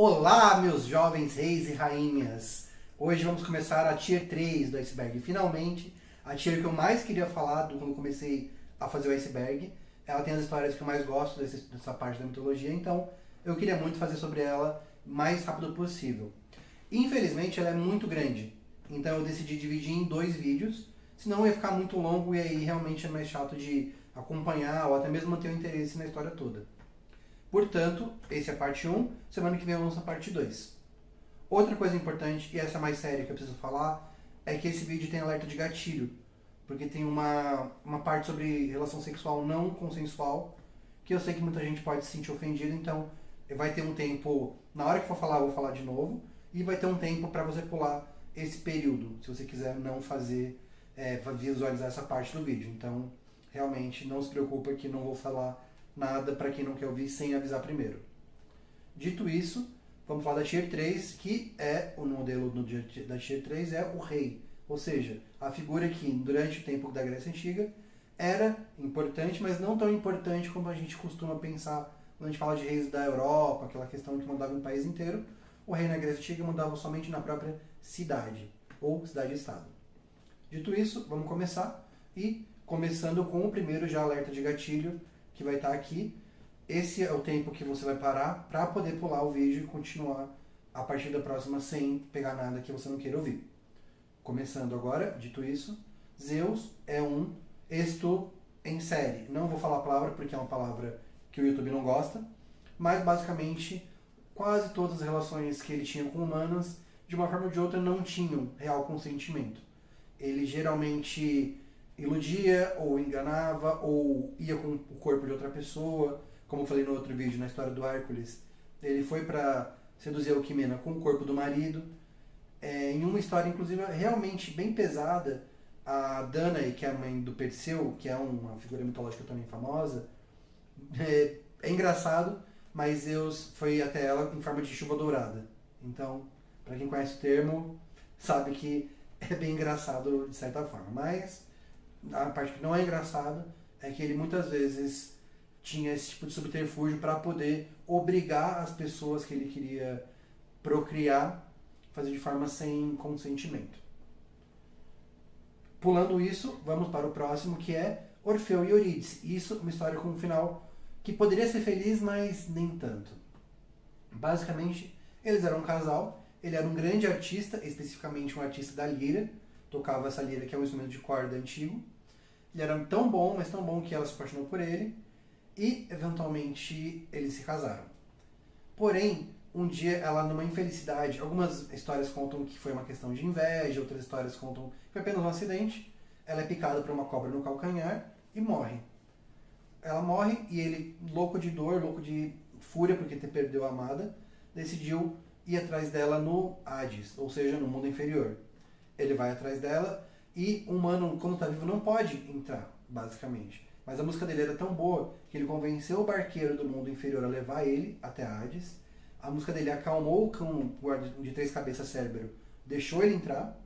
Olá, meus jovens reis e rainhas! Hoje vamos começar a Tier 3 do iceberg. Finalmente, a Tier que eu mais queria falar quando comecei a fazer o iceberg. Ela tem as histórias que eu mais gosto dessa parte da mitologia, então eu queria muito fazer sobre ela o mais rápido possível. Infelizmente, ela é muito grande, então eu decidi dividir em 2 vídeos, senão ia ficar muito longo e aí realmente é mais chato de acompanhar ou até mesmo manter o interesse na história toda. Portanto, esse é a parte 1, semana que vem eu lanço a parte 2. Outra coisa importante, e essa é mais séria que eu preciso falar, é que esse vídeo tem alerta de gatilho, porque tem uma parte sobre relação sexual não consensual, que eu sei que muita gente pode se sentir ofendida, então vai ter um tempo, na hora que for falar eu vou falar de novo, e vai ter um tempo para você pular esse período, se você quiser não fazer, visualizar essa parte do vídeo. Então, realmente, não se preocupa que não vou falar nada para quem não quer ouvir sem avisar primeiro. Dito isso, vamos falar da Tier 3, que é o modelo da Tier 3 é o rei. Ou seja, a figura que durante o tempo da Grécia Antiga era importante, mas não tão importante como a gente costuma pensar quando a gente fala de reis da Europa, aquela questão que mandava um país inteiro. O rei na Grécia Antiga mandava somente na própria cidade, ou cidade-estado. Dito isso, vamos começar. E começando com o primeiro já alerta de gatilho, que vai estar aqui. Esse é o tempo que você vai parar para poder pular o vídeo e continuar a partir da próxima sem pegar nada que você não queira ouvir. Começando agora, dito isso, Zeus é um estu em série. Não vou falar a palavra porque é uma palavra que o YouTube não gosta, mas basicamente quase todas as relações que ele tinha com humanas, de uma forma ou de outra, não tinham real consentimento. Ele geralmente iludia, ou enganava, ou ia com o corpo de outra pessoa, como eu falei no outro vídeo, na história do Hércules. Ele foi para seduzir a Alquimena com o corpo do marido. Em uma história, inclusive, realmente bem pesada, a Danae, que é a mãe do Perseu, que é uma figura mitológica também famosa, é engraçado, mas Zeus foi até ela em forma de chuva dourada. Então, para quem conhece o termo, sabe que é bem engraçado de certa forma. Mas a parte que não é engraçada é que ele muitas vezes tinha esse tipo de subterfúgio para poder obrigar as pessoas que ele queria procriar a fazer de forma sem consentimento. Pulando isso, vamos para o próximo, que é Orfeu e Eurídice. Isso é uma história com um final que poderia ser feliz, mas nem tanto. Basicamente, eles eram um casal, ele era um grande artista, especificamente um artista da lira, tocava essa lira, que é um instrumento de corda antigo. Ele era tão bom, mas tão bom que ela se apaixonou por ele e, eventualmente, eles se casaram. Porém, um dia, ela numa infelicidade, algumas histórias contam que foi uma questão de inveja, outras histórias contam que foi apenas um acidente, ela é picada por uma cobra no calcanhar e morre. Ela morre e ele, louco de dor, louco de fúria porque perdeu a amada, decidiu ir atrás dela no Hades, ou seja, no mundo inferior. Ele vai atrás dela e o humano, quando está vivo, não pode entrar, basicamente. Mas a música dele era tão boa que ele convenceu o barqueiro do mundo inferior a levar ele até Hades. A música dele acalmou o cão de 3 cabeças Cérbero, deixou ele entrar.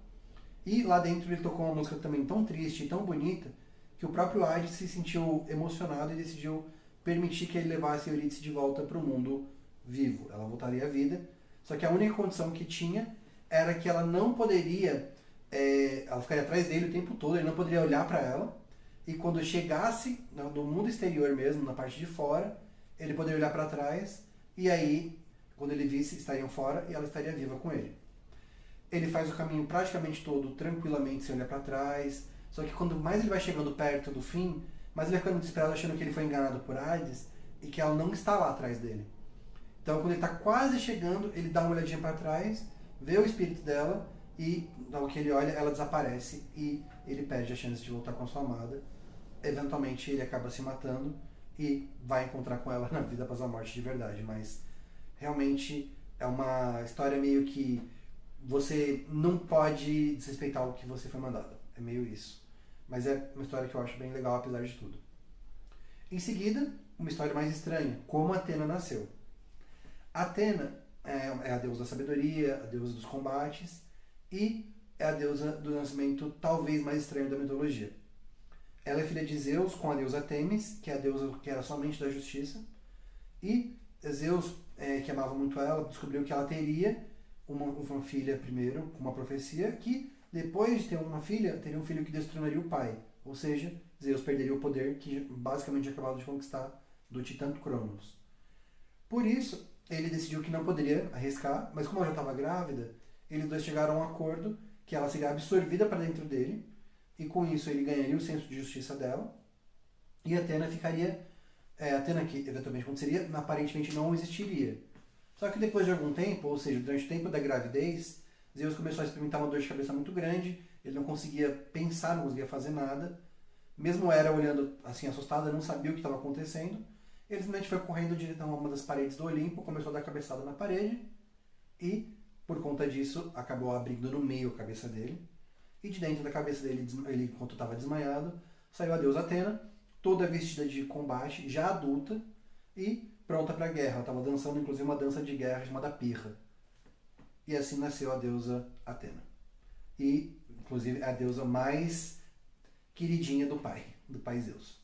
E lá dentro ele tocou uma música também tão triste e tão bonita que o próprio Hades se sentiu emocionado e decidiu permitir que ele levasse Eurídice de volta para o mundo vivo. Ela voltaria à vida, só que a única condição que tinha era que ela não poderia... ela ficaria atrás dele o tempo todo, ele não poderia olhar para ela, e quando chegasse no mundo exterior mesmo, na parte de fora, ele poderia olhar para trás, e aí, quando ele visse, estariam fora e ela estaria viva com ele. Ele faz o caminho praticamente todo tranquilamente, sem olhar para trás, só que quando mais ele vai chegando perto do fim, mais ele vai ficando desesperado achando que ele foi enganado por Hades e que ela não está lá atrás dele. Então, quando ele está quase chegando, ele dá uma olhadinha para trás, vê o espírito dela, e ao que ele olha, ela desaparece e ele perde a chance de voltar com a sua amada. Eventualmente ele acaba se matando e vai encontrar com ela na vida após a morte de verdade. Mas realmente é uma história meio que você não pode desrespeitar o que você foi mandado. É meio isso. Mas é uma história que eu acho bem legal apesar de tudo. Em seguida, uma história mais estranha, como Atena nasceu. Atena é a deusa da sabedoria, a deusa dos combates, e é a deusa do nascimento talvez mais estranho da mitologia. Ela é filha de Zeus com a deusa Temis, que é a deusa que era somente da justiça, e Zeus, que amava muito ela, descobriu que ela teria uma filha primeiro, com uma profecia, que depois de ter uma filha, teria um filho que destronaria o pai. Ou seja, Zeus perderia o poder que basicamente acabava de conquistar do Titã Cronos. Por isso, ele decidiu que não poderia arriscar, mas como ela já estava grávida, eles dois chegaram a um acordo que ela seria absorvida para dentro dele, e com isso ele ganharia o senso de justiça dela, e Atena ficaria... Atena, que eventualmente aconteceria, aparentemente não existiria. Só que depois de algum tempo, ou seja, durante o tempo da gravidez, Zeus começou a experimentar uma dor de cabeça muito grande, ele não conseguia pensar, não conseguia fazer nada. Mesmo Hera olhando assim assustada, não sabia o que estava acontecendo. Ele simplesmente foi correndo direto a uma das paredes do Olimpo, começou a dar cabeçada na parede e, por conta disso, acabou abrindo no meio a cabeça dele. E de dentro da cabeça dele, ele, enquanto estava desmaiado, saiu a deusa Atena, toda vestida de combate, já adulta e pronta para a guerra. Ela estava dançando, inclusive, uma dança de guerra chamada Pirra. E assim nasceu a deusa Atena. E, inclusive, é a deusa mais queridinha do pai Zeus.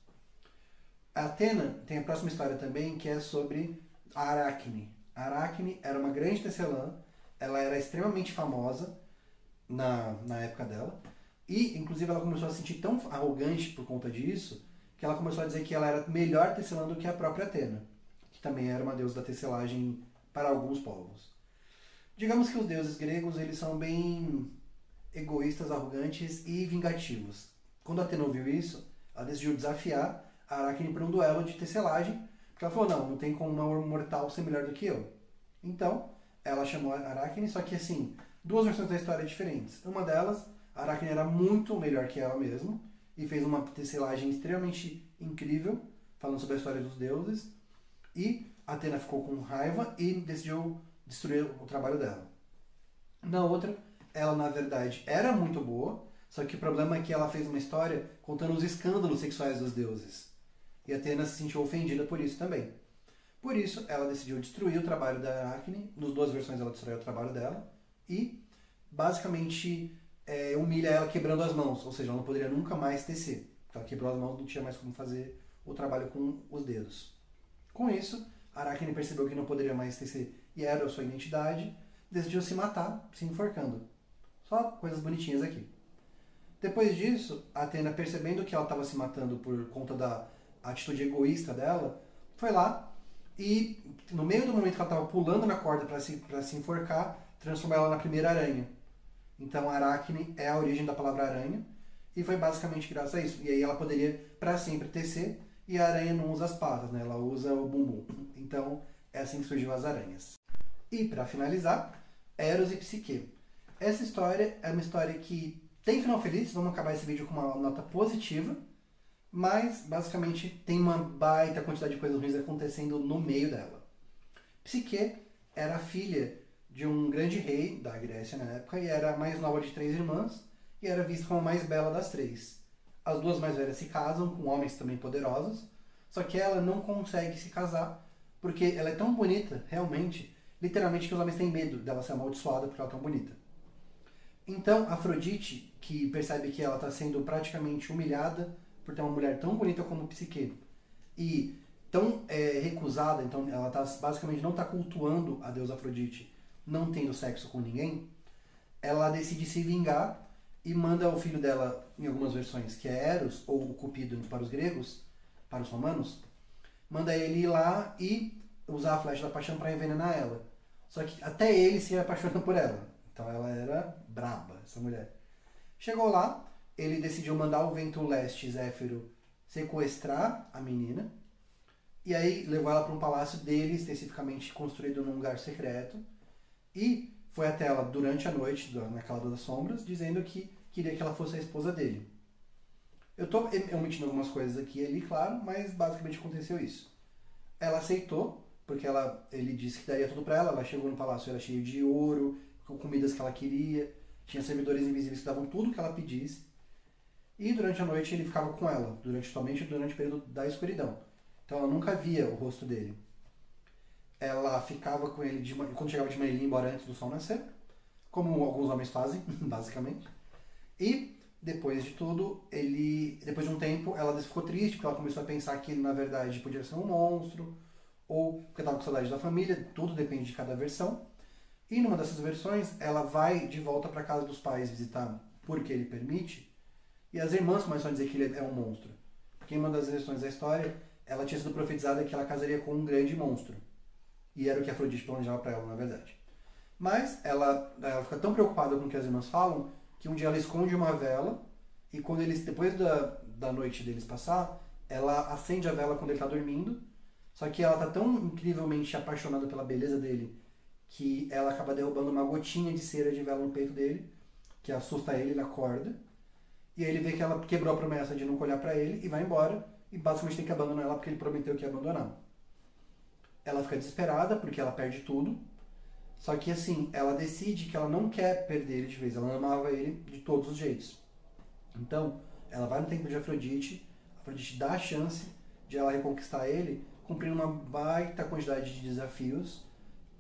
A Atena tem a próxima história também, que é sobre a Aracne. A Aracne era uma grande tecelã, ela era extremamente famosa na época dela, e, inclusive, ela começou a se sentir tão arrogante por conta disso, que ela começou a dizer que ela era melhor tecelã do que a própria Atena, que também era uma deusa da tecelagem para alguns povos. Digamos que os deuses gregos, eles são bem egoístas, arrogantes e vingativos. Quando Atena ouviu isso, ela decidiu desafiar a Aracne para um duelo de tecelagem, porque ela falou, não tem como uma mortal ser melhor do que eu. Então, ela chamou a Aracne, só que assim, duas versões da história diferentes. Uma delas, a Aracne era muito melhor que ela mesma, e fez uma tecelagem extremamente incrível, falando sobre a história dos deuses, e Atena ficou com raiva e decidiu destruir o trabalho dela. Na outra, ela na verdade era muito boa, só que o problema é que ela fez uma história contando os escândalos sexuais dos deuses. E Atena se sentiu ofendida por isso também. Por isso, ela decidiu destruir o trabalho da Aracne, nas duas versões ela destruiu o trabalho dela, e basicamente humilha ela quebrando as mãos, ou seja, ela não poderia nunca mais tecer. Ela quebrou as mãos, não tinha mais como fazer o trabalho com os dedos. Com isso, Aracne percebeu que não poderia mais tecer e era a sua identidade, decidiu se matar, se enforcando. Só coisas bonitinhas aqui. Depois disso, Atena, percebendo que ela estava se matando por conta da atitude egoísta dela, foi lá e, no meio do momento que ela estava pulando na corda para se enforcar, transformou ela na primeira aranha. Então, Aracne é a origem da palavra aranha, e foi basicamente graças a isso. E aí ela poderia, para sempre, tecer, e a aranha não usa as patas, né? Ela usa o bumbum. Então, é assim que surgiu as aranhas. E, para finalizar, Eros e Psique. Essa história é uma história que tem final feliz, vamos acabar esse vídeo com uma nota positiva, mas, basicamente, tem uma baita quantidade de coisas ruins acontecendo no meio dela. Psique era filha de um grande rei da Grécia na época, e era a mais nova de 3 irmãs, e era vista como a mais bela das 3. As duas mais velhas se casam com homens também poderosos, só que ela não consegue se casar, porque ela é tão bonita, realmente, literalmente, que os homens têm medo dela ser amaldiçoada porque ela é tão bonita. Então, Afrodite, que percebe que ela está sendo praticamente humilhada por ter uma mulher tão bonita como Psique, e tão recusada, então ela basicamente não está cultuando a deusa Afrodite, não tendo sexo com ninguém, ela decide se vingar e manda o filho dela, em algumas versões, que é Eros, ou Cupido para os gregos, para os romanos, manda ele ir lá e usar a flecha da paixão para envenenar ela. Só que até ele se apaixona por ela. Então ela era braba, essa mulher. Chegou lá, ele decidiu mandar o vento leste, Zéfiro, sequestrar a menina, e aí levou ela para um palácio dele, especificamente construído num lugar secreto, e foi até ela durante a noite, naquela das sombras, dizendo que queria que ela fosse a esposa dele. Eu estou omitindo algumas coisas aqui e ali, claro, mas basicamente aconteceu isso. Ela aceitou, porque ele disse que daria tudo para ela. Ela chegou no palácio, era cheio de ouro, com comidas que ela queria, tinha servidores invisíveis que davam tudo que ela pedisse. E durante a noite ele ficava com ela, somente durante o período da escuridão. Então ela nunca via o rosto dele. Ela ficava com ele, quando chegava de manhã ele ia embora antes do sol nascer, como alguns homens fazem, basicamente. E, depois de tudo, depois de um tempo, ela ficou triste, porque ela começou a pensar que ele, na verdade, podia ser um monstro, ou porque estava com saudade da família, tudo depende de cada versão. E numa dessas versões, ela vai de volta para casa dos pais visitar porque ele permite, e as irmãs começam a dizer que ele é um monstro. Porque em uma das versões da história, ela tinha sido profetizada que ela casaria com um grande monstro. E era o que Afrodite planejava para ela, na verdade. Mas ela fica tão preocupada com o que as irmãs falam, que um dia ela esconde uma vela, e quando eles, depois da noite deles passar, ela acende a vela quando ele está dormindo. Só que ela está tão incrivelmente apaixonada pela beleza dele, que ela acaba derrubando uma gotinha de cera de vela no peito dele, que assusta ele, ele acorda. E aí ele vê que ela quebrou a promessa de nunca olhar pra ele e vai embora. E basicamente tem que abandonar ela porque ele prometeu que ia abandonar. Ela fica desesperada porque ela perde tudo. Só que assim, ela decide que ela não quer perder ele de vez. Ela amava ele de todos os jeitos. Então, ela vai no templo de Afrodite. Afrodite dá a chance de ela reconquistar ele, cumprindo uma baita quantidade de desafios.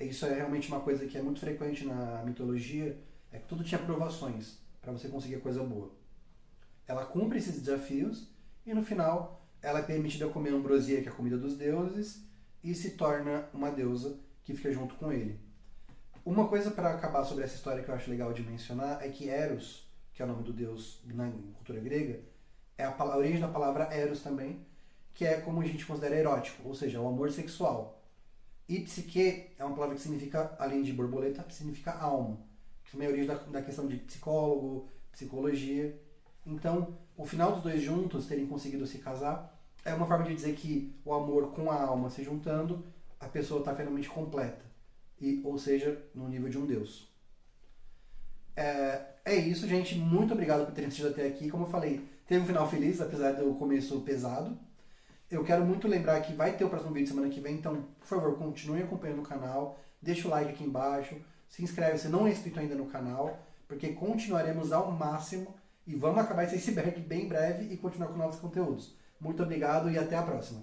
Isso é realmente uma coisa que é muito frequente na mitologia. É que tudo tinha provações para você conseguir a coisa boa. Ela cumpre esses desafios e no final ela é permitida comer ambrosia, que é a comida dos deuses, e se torna uma deusa que fica junto com ele. Uma coisa para acabar sobre essa história que eu acho legal de mencionar é que Eros, que é o nome do deus na cultura grega, é a origem da palavra Eros também, que é como a gente considera erótico, ou seja, o amor sexual. E psique é uma palavra que significa, além de borboleta, significa alma, que também é a origem da questão de psicólogo, psicologia. Então, o final dos dois juntos terem conseguido se casar é uma forma de dizer que o amor com a alma se juntando, a pessoa está finalmente completa. Ou seja, no nível de um deus. É isso, gente. Muito obrigado por terem assistido até aqui. Como eu falei, teve um final feliz, apesar do começo pesado. Eu quero muito lembrar que vai ter o próximo vídeo semana que vem, então, por favor, continue acompanhando o canal. Deixa o like aqui embaixo. Se inscreve se não é inscrito ainda no canal, porque continuaremos ao máximo e vamos acabar esse iceberg bem breve e continuar com novos conteúdos. Muito obrigado e até a próxima.